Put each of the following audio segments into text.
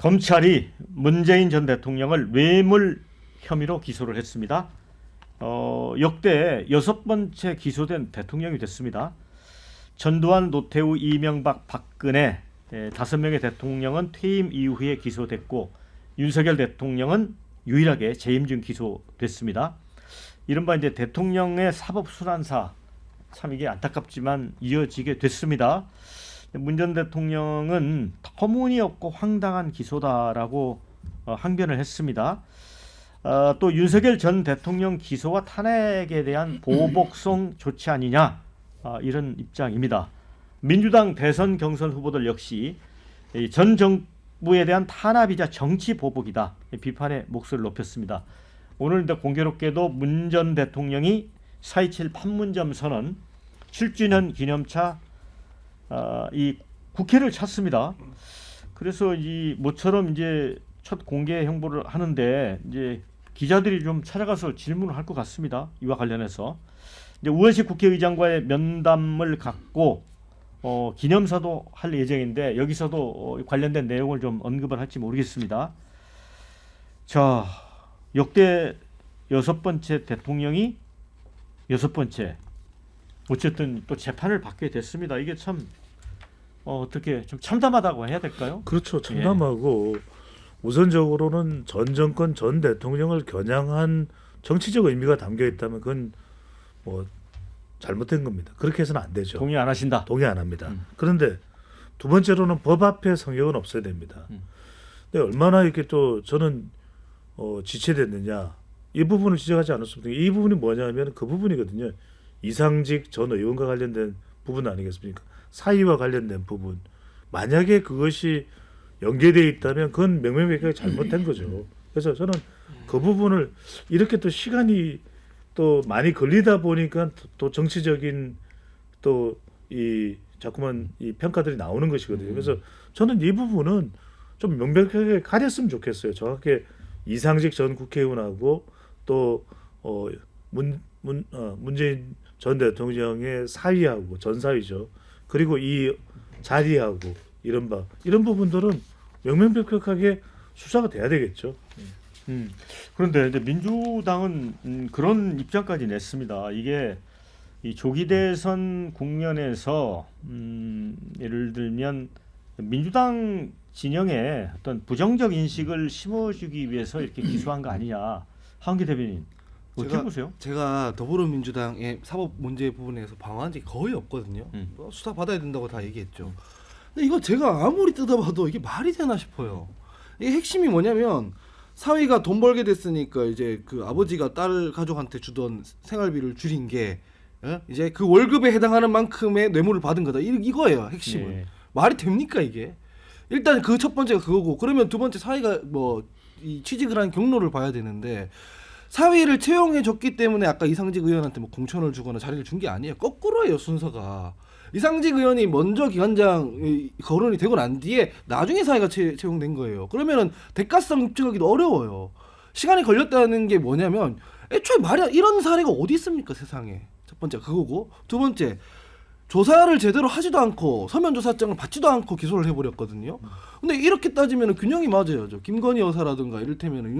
검찰이 문재인 전 대통령을 뇌물 혐의로 기소를 했습니다. 역대 6번째 기소된 대통령이 됐습니다. 전두환, 노태우, 이명박, 박근혜 5명의 대통령은 퇴임 이후에 기소됐고 윤석열 대통령은 유일하게 재임 중 기소됐습니다. 이른바 이제 대통령의 사법순환사, 참 이게 안타깝지만 이어지게 됐습니다. 문 전 대통령은 터무니없고 황당한 기소다라고 항변을 했습니다. 또 윤석열 전 대통령 기소와 탄핵에 대한 보복성 조치 아니냐, 이런 입장입니다. 민주당 대선 경선 후보들 역시 전 정부에 대한 탄압이자 정치 보복이다, 비판의 목소리를 높였습니다. 오늘 공교롭게도 문 전 대통령이 4.27 판문점 선언 7주년 기념차 이 국회를 찾습니다. 그래서 이 모처럼 이제 첫 공개 행보를 하는데 이제 기자들이 좀 찾아가서 질문을 할 것 같습니다. 이와 관련해서 이제 우원식 국회의장과의 면담을 갖고 기념사도 할 예정인데 여기서도 관련된 내용을 좀 언급을 할지 모르겠습니다. 자, 역대 6번째 대통령이 6번째 어쨌든 또 재판을 받게 됐습니다. 이게 참 어떻게 좀 참담하다고 해야 될까요? 그렇죠. 참담하고 우선적으로는 전 정권 전 대통령을 겨냥한 정치적 의미가 담겨 있다면 그건 뭐 잘못된 겁니다. 그렇게 해서는 안 되죠. 동의 안 하신다. 동의 안 합니다. 그런데 두 번째로는 법 앞에 성역은 없어야 됩니다. 근데 얼마나 이렇게 또 저는 지체됐느냐, 이 부분을 지적하지 않았습니다. 이 부분이 뭐냐면 그 부분이거든요. 이상직 전 의원과 관련된 부분 아니겠습니까? 사의와 관련된 부분. 만약에 그것이 연계되어 있다면 그건 명명백백하게 잘못된 거죠. 그래서 저는 그 부분을 이렇게 또 시간이 또 많이 걸리다 보니까 또 정치적인 또 이 자꾸만 이 평가들이 나오는 것이거든요. 그래서 저는 이 부분은 좀 명백하게 가렸으면 좋겠어요. 정확하게 이상직 전 국회의원하고 또 문재인 전 대통령의 사위하고 전사위죠. 그리고 이 자리하고 이런 부분들은 명명백백하게 수사가 돼야 되겠죠. 그런데 이제 민주당은 그런 입장까지 냈습니다. 이게 이 조기 대선 국면에서 예를 들면 민주당 진영에 어떤 부정적 인식을 심어주기 위해서 이렇게 기소한 거 아니냐, 하은기 대변인 어떻게 보세요? 제가 더불어민주당의 사법 문제 부분에서 방어한 적이 거의 없거든요. 수사 받아야 된다고 다 얘기했죠. 근데 이거 제가 아무리 뜯어봐도 이게 말이 되나 싶어요. 이 핵심이 뭐냐면 사위가 돈 벌게 됐으니까 이제 그 아버지가 딸 가족한테 주던 생활비를 줄인 게 이제 그 월급에 해당하는 만큼의 뇌물을 받은 거다. 이거예요, 핵심은. 네. 말이 됩니까 이게? 일단 그 첫 번째가 그거고, 그러면 두 번째 사위가 뭐 이 취직을 한 경로를 봐야 되는데, 사위를 채용해 줬기 때문에 아까 이상직 의원한테 뭐 공천을 주거나 자리를 준 게 아니에요. 거꾸로예요, 순서가. 이상직 의원이 먼저 기관장 거론이 되고 난 뒤에 나중에 사위가 채용된 거예요. 그러면은 대가성 입증하기도 어려워요. 시간이 걸렸다는 게 뭐냐면 애초에 말이 이런 사례가 어디 있습니까, 세상에. 첫 번째 그거고, 두 번째 조사를 제대로 하지도 않고 서면 조사장을 받지도 않고 기소를 해버렸거든요. 근데 이렇게 따지면 균형이 맞아요. 김건희 여사라든가 이를테면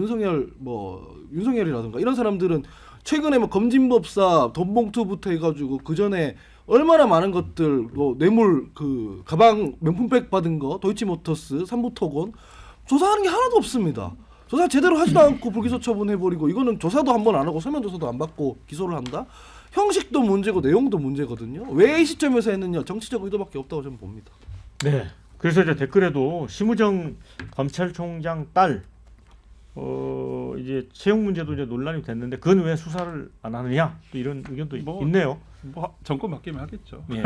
윤석열이라든가 이런 사람들은 최근에 뭐 검진법사 돈봉투부터 해가지고 그 전에 얼마나 많은 것들, 뭐 뇌물, 그 가방 명품백 받은 거, 도이치모터스, 삼부토건 조사하는 게 하나도 없습니다. 조사 제대로 하지도 않고 불기소 처분해버리고, 이거는 조사도 한 번 안 하고 서면 조사도 안 받고 기소를 한다. 형식도 문제고 내용도 문제거든요. 왜 이 시점에서 했느냐, 정치적 의도밖에 없다고 저는 봅니다. 네. 그래서 이제 댓글에도 심우정 검찰총장 딸 이제 채용 문제도 이제 논란이 됐는데 그건 왜 수사를 안 하느냐, 또 이런 의견도 있네요. 뭐 정권 바뀌면 하겠죠. 예.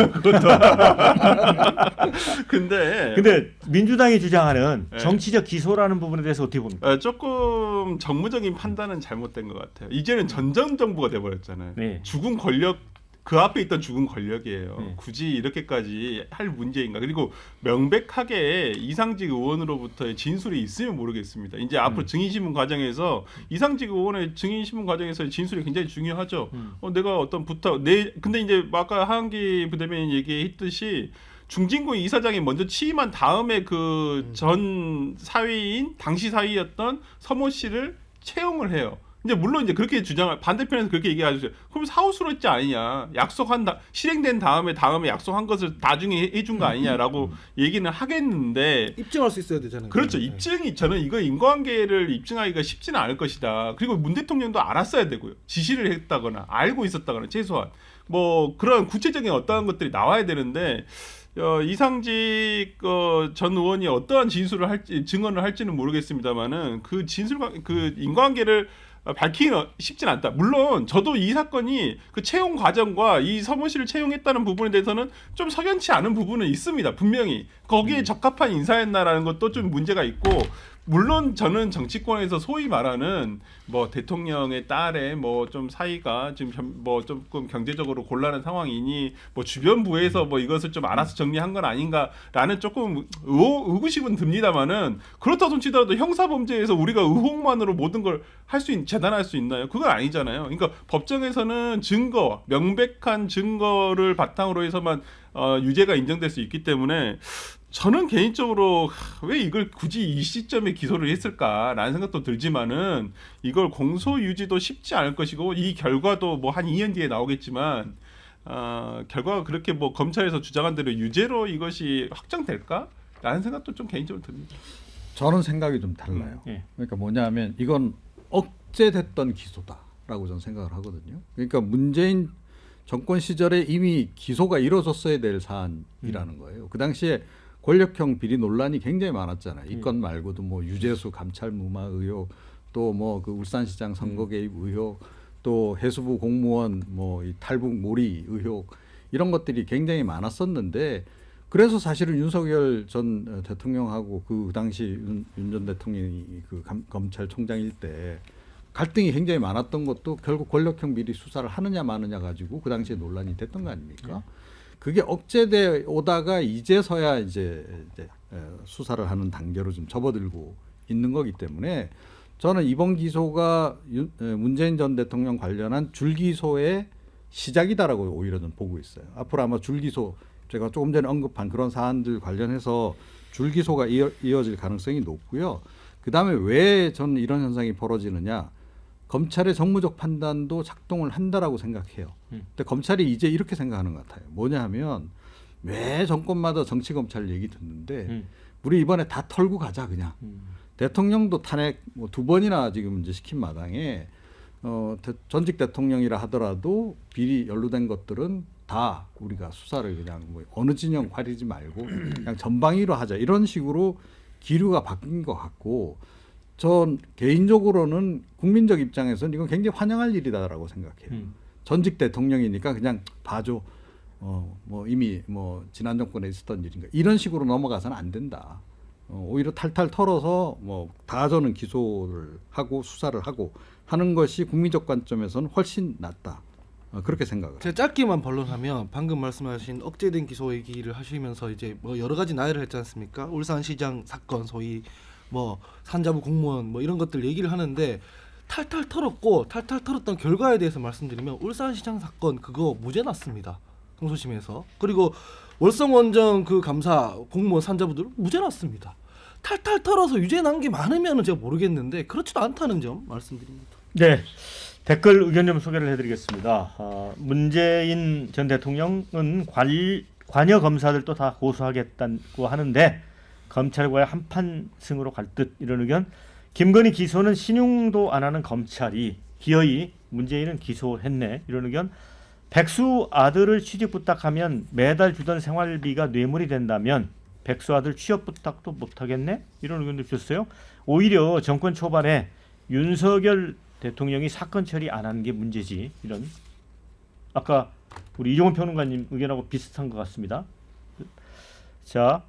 근데 민주당이 주장하는 네. 정치적 기소라는 부분에 대해서 어떻게 봅니까? 조금 정무적인 판단은 잘못된 것 같아요. 이제는 전전 정부가 돼버렸잖아요. 네. 죽은 권력, 그 앞에 있던 죽은 권력이에요. 네. 굳이 이렇게까지 할 문제인가? 그리고 명백하게 이상직 의원으로부터의 진술이 있으면 모르겠습니다. 이제 앞으로 증인신문 과정에서 이상직 의원의 증인신문 과정에서의 진술이 굉장히 중요하죠. 내가 어떤 근데 이제 아까 하은기 부대변인 얘기했듯이 중진구 이사장이 먼저 취임한 다음에 그 전 사위인 당시 사위였던 서모 씨를 채용을 해요. 이제 물론 이제 그렇게 주장을 반대편에서 그렇게 얘기하죠. 그럼 사후수로했지 아니냐? 실행된 다음에 약속한 것을 나중에 해준 거 아니냐라고 얘기는 하겠는데 입증할 수 있어야 되잖아요. 그렇죠. 네. 입증이 저는 이거 인과관계를 입증하기가 쉽지는 않을 것이다. 그리고 문 대통령도 알았어야 되고요. 지시를 했다거나 알고 있었다거나 최소한 뭐 그런 구체적인 어떠한 것들이 나와야 되는데 이상직 전 의원이 어떠한 진술을 할지 증언을 할지는 모르겠습니다만은 그 인과관계를 밝히기는 쉽진 않다. 물론 저도 이 사건이 그 채용 과정과 이 서모 씨를 채용했다는 부분에 대해서는 좀 석연치 않은 부분은 있습니다. 분명히 거기에 적합한 인사였나라는 것도 좀 문제가 있고, 물론 저는 정치권에서 소위 말하는 뭐 대통령의 딸의 뭐 좀 사이가 지금 뭐 조금 경제적으로 곤란한 상황이니 뭐 주변부에서 뭐 이것을 좀 알아서 정리한 건 아닌가라는 조금 의구심은 듭니다만은, 그렇다고 치더라도 형사범죄에서 우리가 의혹만으로 모든 걸 재단할 수 있나요? 그건 아니잖아요. 그러니까 법정에서는 명백한 증거를 바탕으로 해서만 유죄가 인정될 수 있기 때문에 저는 개인적으로 왜 이걸 굳이 이 시점에 기소를 했을까라는 생각도 들지만은, 이걸 공소 유지도 쉽지 않을 것이고 이 결과도 뭐 한 2년 뒤에 나오겠지만 결과가 그렇게 뭐 검찰에서 주장한 대로 유죄로 이것이 확정될까라는 생각도 좀 개인적으로 듭니다. 저는 생각이 좀 달라요. 예. 그러니까 뭐냐면 이건 억제됐던 기소다라고 저는 생각을 하거든요. 그러니까 문재인 정권 시절에 이미 기소가 이루어졌어야 될 사안이라는 거예요. 그 당시에 권력형 비리 논란이 굉장히 많았잖아요. 이 건 말고도 뭐 유재수 감찰 무마 의혹, 또 뭐 그 울산시장 선거 개입 의혹, 또 해수부 공무원 뭐 이 탈북 몰이 의혹, 이런 것들이 굉장히 많았었는데, 그래서 사실은 윤석열 전 대통령하고 그 당시 윤 전 대통령이 그 검찰총장일 때 갈등이 굉장히 많았던 것도 결국 권력형 비리 수사를 하느냐 마느냐 가지고 그 당시에 논란이 됐던 거 아닙니까? 그게 억제돼 오다가 이제서야 이제 수사를 하는 단계로 좀 접어들고 있는 거기 때문에, 저는 이번 기소가 문재인 전 대통령 관련한 줄기소의 시작이다라고 오히려 좀 보고 있어요. 앞으로 아마 줄기소, 제가 조금 전에 언급한 그런 사안들 관련해서 줄기소가 이어질 가능성이 높고요. 그다음에 왜 저는 이런 현상이 벌어지느냐? 검찰의 정무적 판단도 작동을 한다라고 생각해요. 근데 검찰이 이제 이렇게 생각하는 것 같아요. 뭐냐 하면 매 정권마다 정치 검찰 얘기 듣는데 우리 이번에 다 털고 가자 그냥. 대통령도 탄핵 뭐 2번이나 지금 이제 시킨 마당에 전직 대통령이라 하더라도 비리 연루된 것들은 다 우리가 수사를 그냥 뭐 어느 진영 가리지 말고 그냥 전방위로 하자, 이런 식으로 기류가 바뀐 것 같고, 전 개인적으로는 국민적 입장에서는 이건 굉장히 환영할 일이다라고 생각해요. 전직 대통령이니까 그냥 봐줘. 뭐 이미 뭐 지난 정권에 있었던 일인가, 이런 식으로 넘어가서는 안 된다. 오히려 탈탈 털어서 뭐 다 저는 기소를 하고 수사를 하고 하는 것이 국민적 관점에서는 훨씬 낫다. 그렇게 생각을. 제가 짧게만 반론하면, 방금 말씀하신 억제된 기소 얘기를 하시면서 이제 뭐 여러 가지 나열을 했지 않습니까? 울산시장 사건, 소위 뭐 산자부 공무원 뭐 이런 것들 얘기를 하는데, 탈탈 털었던 결과에 대해서 말씀드리면 울산시장 사건 그거 무죄 났습니다. 항소심에서. 그리고 월성원전 그 감사 공무원 산자부들 무죄 났습니다. 탈탈 털어서 유죄 난 게 많으면 제가 모르겠는데 그렇지도 않다는 점 말씀드립니다. 네. 댓글 의견 좀 소개를 해드리겠습니다. 문재인 전 대통령은 관여 검사들도 다 고소하겠다고 하는데 검찰과의 한판 승으로 갈 듯, 이런 의견. 김건희 기소는 신용도 안 하는 검찰이 기어이 문재인은 기소했네, 이런 의견. 백수 아들을 취직 부탁하면 매달 주던 생활비가 뇌물이 된다면 백수 아들 취업 부탁도 못하겠네, 이런 의견도 주셨어요. 오히려 정권 초반에 윤석열 대통령이 사건 처리 안 하는 게 문제지, 이런. 아까 우리 이종훈 평론가님 의견하고 비슷한 것 같습니다. 자,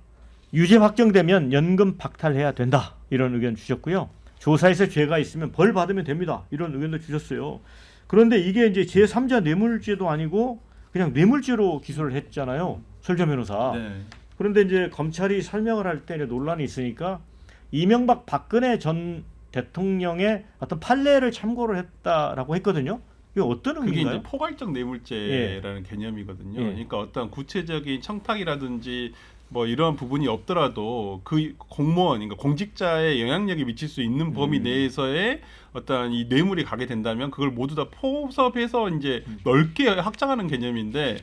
유죄 확정되면 연금 박탈해야 된다, 이런 의견 주셨고요. 조사에서 죄가 있으면 벌 받으면 됩니다, 이런 의견도 주셨어요. 그런데 이게 이제 제3자 뇌물죄도 아니고 그냥 뇌물죄로 기소를 했잖아요, 설전 변호사. 네. 그런데 이제 검찰이 설명을 할 때 논란이 있으니까 이명박 박근혜 전 대통령의 어떤 판례를 참고를 했다라고 했거든요. 이게 어떤 그게 의미인가요? 이제 포괄적 뇌물죄라는 개념이거든요. 예. 그러니까 어떤 구체적인 청탁이라든지 뭐 이러한 부분이 없더라도 그 공무원, 그러니까 공직자의 영향력이 미칠 수 있는 범위 내에서의 어떤 이 뇌물이 가게 된다면 그걸 모두 다 포섭해서 이제 넓게 확장하는 개념인데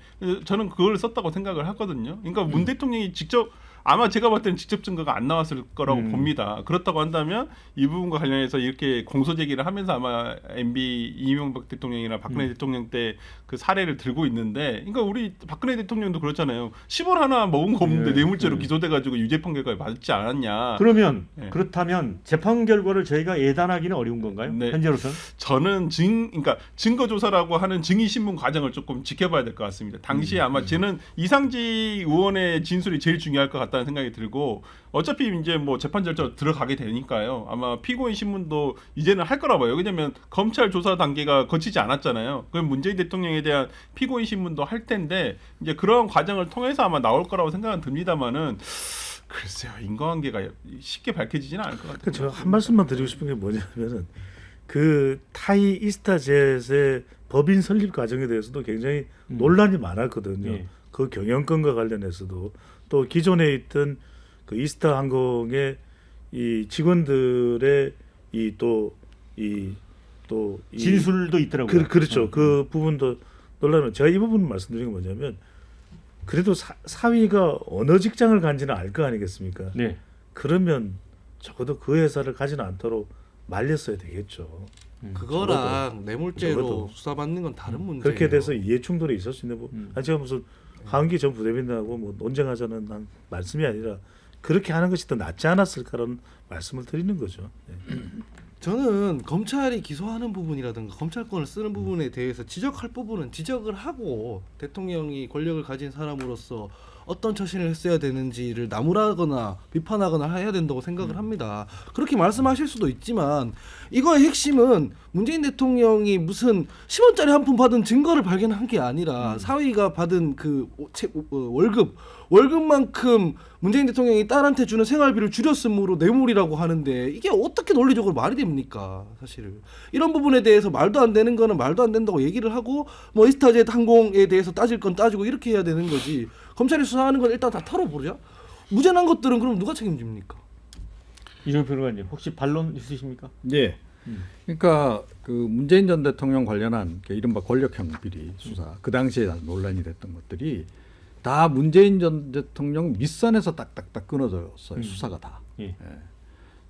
저는 그걸 썼다고 생각을 하거든요. 그러니까 문 대통령이 직접 아마 제가 봤을 때는 직접 증거가 안 나왔을 거라고 봅니다. 그렇다고 한다면 이 부분과 관련해서 이렇게 공소 제기를 하면서 아마 MB 이명박 대통령이나 박근혜 대통령 때 그 사례를 들고 있는데, 그러니까 우리 박근혜 대통령도 그렇잖아요. 10원 하나 먹은 거 없는데 네. 뇌물죄로 기소돼가지고 유죄 판결까지 받지 않았냐. 그러면 예. 그렇다면 재판 결과를 저희가 예단하기는 어려운 건가요? 네. 현재로서는? 저는 그러니까 증거 조사라고 하는 증인 신문 과정을 조금 지켜봐야 될 것 같습니다. 당시에 아마 저는 이상직 의원의 진술이 제일 중요할 것 같다는 생각이 들고, 어차피 이제 뭐 재판 절차로 들어가게 되니까요. 아마 피고인 신문도 이제는 할 거라 봐요. 왜냐면 검찰 조사 단계가 거치지 않았잖아요. 그럼 문재인 대통령에 대한 피고인 신문도 할 텐데 이제 그런 과정을 통해서 아마 나올 거라고 생각은 듭니다만은, 글쎄요, 인과관계가 쉽게 밝혀지지는 않을 것 같아요. 제가 한 말씀만 드리고 싶은 게 뭐냐면은 그 타이 이스타젯의 법인 설립 과정에 대해서도 굉장히 논란이 많았거든요. 예. 그 경영권과 관련해서도 또 기존에 있던 그 이스타 항공의 이 직원들의 진술도 있더라고요. 그렇죠. 그 부분도 논란은 제가 이 부분 말씀드린 게 뭐냐면 그래도 사위가 어느 직장을 간지는 알 거 아니겠습니까? 네. 그러면 적어도 그 회사를 가지는 않도록 말렸어야 되겠죠. 그거랑 뇌물죄로 적어도. 수사받는 건 다른 문제예요. 그렇게 돼서 이해 충돌이 있을 수 있는 부분. 제가 무슨 하은기 전 부대변인하고 뭐 논쟁하자는 한 말씀이 아니라 그렇게 하는 것이 더 낫지 않았을까라는 말씀을 드리는 거죠. 네. 저는 검찰이 기소하는 부분이라든가 검찰권을 쓰는 부분에 대해서 지적할 부분은 지적을 하고, 대통령이 권력을 가진 사람으로서 어떤 처신을 했어야 되는지를 나무라거나 비판하거나 해야 된다고 생각을 합니다. 그렇게 말씀하실 수도 있지만 이거의 핵심은 문재인 대통령이 무슨 10원짜리 한 푼 받은 증거를 발견한 게 아니라 사위가 받은 그 월급만큼 문재인 대통령이 딸한테 주는 생활비를 줄였으므로 뇌물이라고 하는데, 이게 어떻게 논리적으로 말이 됩니까? 사실 이런 부분에 대해서 말도 안 되는 거는 말도 안 된다고 얘기를 하고, 뭐 이스타젯 항공에 대해서 따질 건 따지고 이렇게 해야 되는 거지. 검찰이 수사하는 건 일단 다 털어보자. 무죄난 것들은 그럼 누가 책임집니까? 이정 변호사님 혹시 반론 있으십니까? 예. 그러니까 그 문재인 전 대통령 관련한 그 이른바 권력형 비리 수사, 그 당시에 논란이 됐던 것들이 다 문재인 전 대통령 밑선에서 딱딱딱 끊어졌어요. 수사가 다. 예. 예.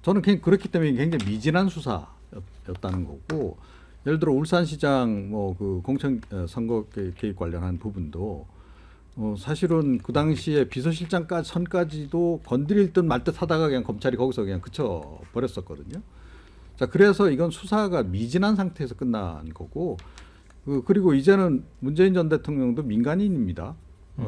저는 그렇기 때문에 굉장히 미진한 수사였다는 거고, 예를 들어 울산시장 뭐 그 공천 선거 개입 관련한 부분도 사실은 그 당시에 비서실장까지 선까지도 건드릴 듯 말 듯 하다가 그냥 검찰이 거기서 그냥 그쳐 버렸었거든요. 자, 그래서 이건 수사가 미진한 상태에서 끝난 거고, 그리고 이제는 문재인 전 대통령도 민간인입니다.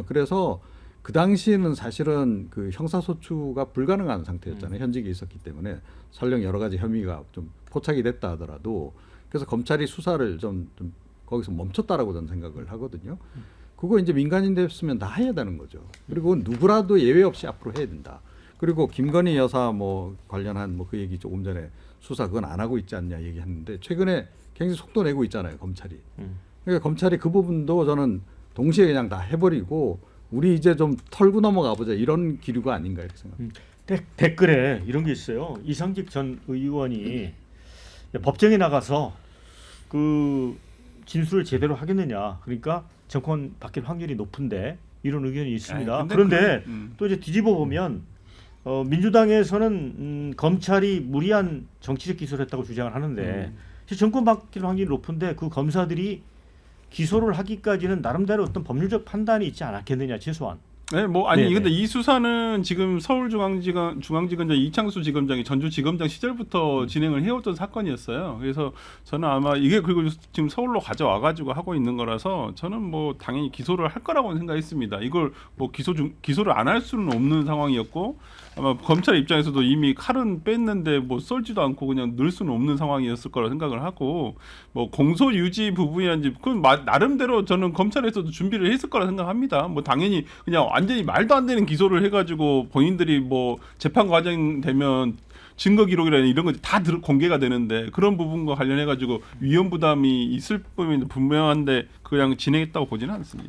그래서 그 당시에는 사실은 그 형사소추가 불가능한 상태였잖아요. 현직에 있었기 때문에 설령 여러 가지 혐의가 좀 포착이 됐다 하더라도, 그래서 검찰이 수사를 좀 거기서 멈췄다라고 저는 생각을 하거든요. 그거 이제 민간인 됐으면 다 해야 되는 거죠. 그리고 누구라도 예외 없이 앞으로 해야 된다. 그리고 김건희 여사 뭐 관련한 뭐 그 얘기 조금 전에 수사 그건 안 하고 있지 않냐 얘기했는데, 최근에 굉장히 속도 내고 있잖아요, 검찰이. 그러니까 검찰이 그 부분도 저는 동시에 그냥 다 해버리고 우리 이제 좀 털고 넘어가 보자, 이런 기류가 아닌가 이렇게 생각합니다. 댓글에 이런 게 있어요. 이상직 전 의원이 법정에 나가서 그 진술을 제대로 하겠느냐, 그러니까 정권 바뀔 확률이 높은데, 이런 의견이 있습니다. 그런데 또 이제 뒤집어 보면 민주당에서는 검찰이 무리한 정치적 기소를 했다고 주장을 하는데 정권 바뀔 확률이 높은데 그 검사들이 기소를 하기까지는 나름대로 어떤 법률적 판단이 있지 않았겠느냐, 최소한. 네, 뭐 아니 네네. 근데 이 수사는 지금 중앙지검장 이창수 지검장이 전주지검장 시절부터 진행을 해왔던 사건이었어요. 그래서 저는 아마 이게 그리고 지금 서울로 가져와가지고 하고 있는 거라서 저는 뭐 당연히 기소를 할 거라고 생각했습니다. 이걸 뭐 기소를 안 할 수는 없는 상황이었고, 아마 검찰 입장에서도 이미 칼은 뺐는데 뭐 썰지도 않고 그냥 넣을 수는 없는 상황이었을 거라 생각을 하고, 뭐 공소 유지 부분이란지 그건 나름대로 저는 검찰에서도 준비를 했을 거라 생각합니다. 뭐 당연히 그냥 완전히 말도 안 되는 기소를 해가지고 본인들이 뭐 재판 과정 되면 증거 기록이라는 이런 것들이 다 공개가 되는데 그런 부분과 관련해가지고 위험 부담이 있을 부분이 분명한데 그냥 진행했다고 보지는 않습니다.